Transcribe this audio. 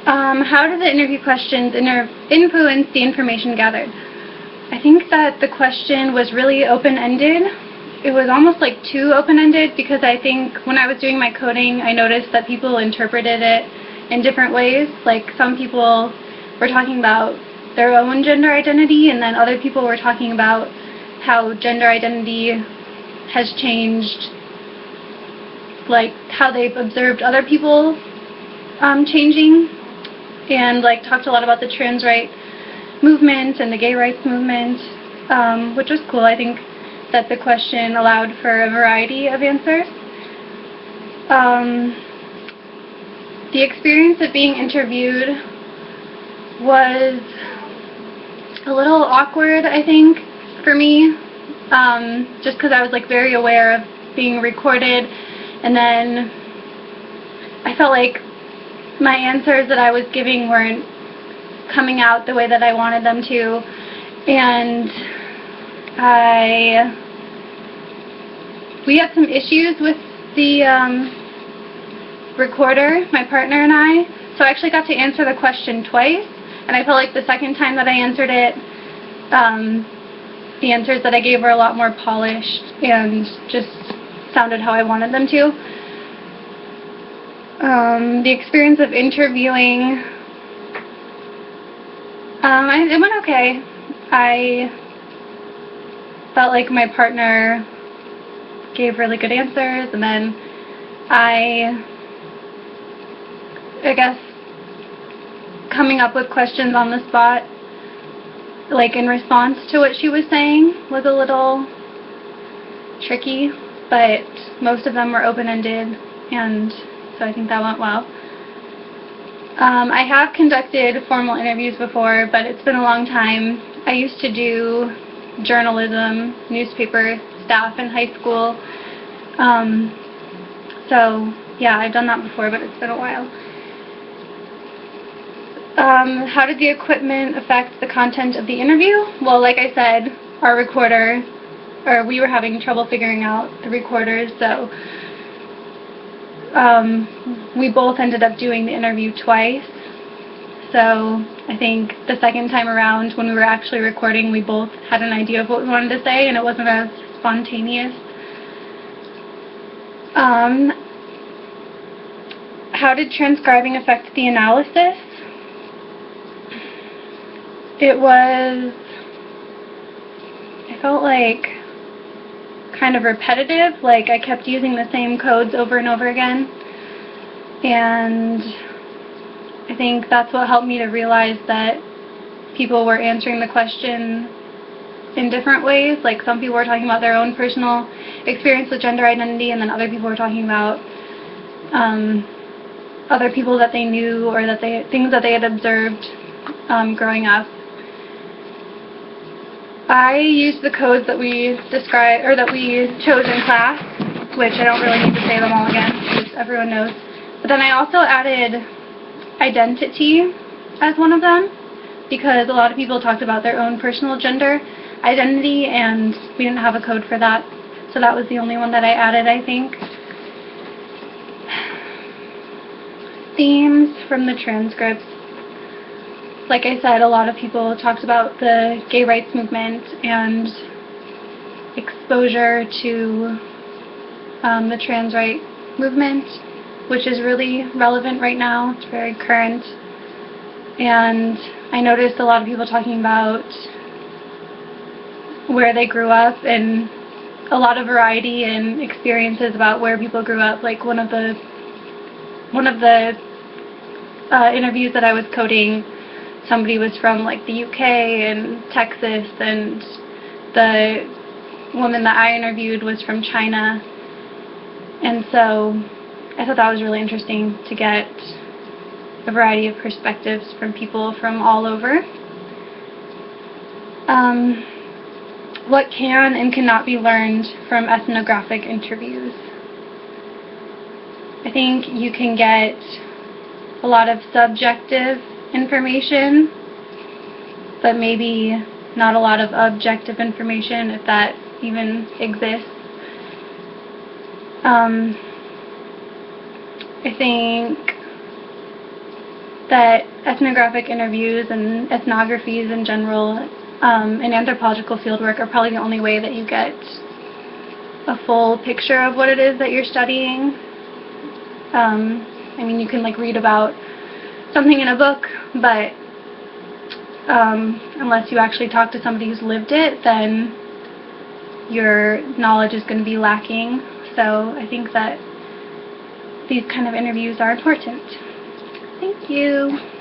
How did the interview questions influence the information gathered? I think that the question was really open-ended. It was almost like too open-ended, because I think when I was doing my coding, I noticed that people interpreted it in different ways. Like, some people were talking about their own gender identity, and then other people were talking about how gender identity has changed, like how they've observed other people changing, and like talked a lot about the trans rights movement and the gay rights movement, which was cool. I think that the question allowed for a variety of answers. The experience of being interviewed was a little awkward, I think, for me, just because I was like very aware of being recorded, and then I felt like my answers that I was giving weren't coming out the way that I wanted them to, and we had some issues with the recorder, my partner and I, so I actually got to answer the question twice, and I felt like the second time that I answered it, the answers that I gave were a lot more polished and just sounded how I wanted them to. The experience of interviewing, it went okay. I felt like my partner gave really good answers, and then I guess coming up with questions on the spot, like in response to what she was saying, was a little tricky, but most of them were open-ended, and so I think that went well. I have conducted formal interviews before, but it's been a long time. I used to do journalism, newspaper staff in high school. So yeah, I've done that before, but it's been a while. How did the equipment affect the content of the interview? Well, like I said, our recorder, or we were having trouble figuring out the recorders, so we both ended up doing the interview twice. So I think the second time around, when we were actually recording, we both had an idea of what we wanted to say, and it wasn't as spontaneous. How did transcribing affect the analysis? It felt like kind of repetitive, like I kept using the same codes over and over again, and I think that's what helped me to realize that people were answering the question in different ways. Like, some people were talking about their own personal experience with gender identity, and then other people were talking about other people that they knew, or things that they had observed growing up. I used the codes that we chose in class, which I don't really need to say them all again, because everyone knows. But then I also added identity as one of them, because a lot of people talked about their own personal gender identity, and we didn't have a code for that, so that was the only one that I added, I think. Themes from the transcripts. Like I said, a lot of people talked about the gay rights movement and exposure to the trans rights movement, which is really relevant right now. It's very current. And I noticed a lot of people talking about where they grew up, and a lot of variety and experiences about where people grew up. Like, one of the interviews that I was coding, somebody was from like the UK and Texas, and the woman that I interviewed was from China, and so I thought that was really interesting to get a variety of perspectives from people from all over. What can and cannot be learned from ethnographic interviews? I think you can get a lot of subjective information, but maybe not a lot of objective information, if that even exists. I think that ethnographic interviews and ethnographies in general and anthropological fieldwork are probably the only way that you get a full picture of what it is that you're studying. I mean, you can like read about something in a book, but unless you actually talk to somebody who's lived it, then your knowledge is going to be lacking. So I think that these kind of interviews are important. Thank you.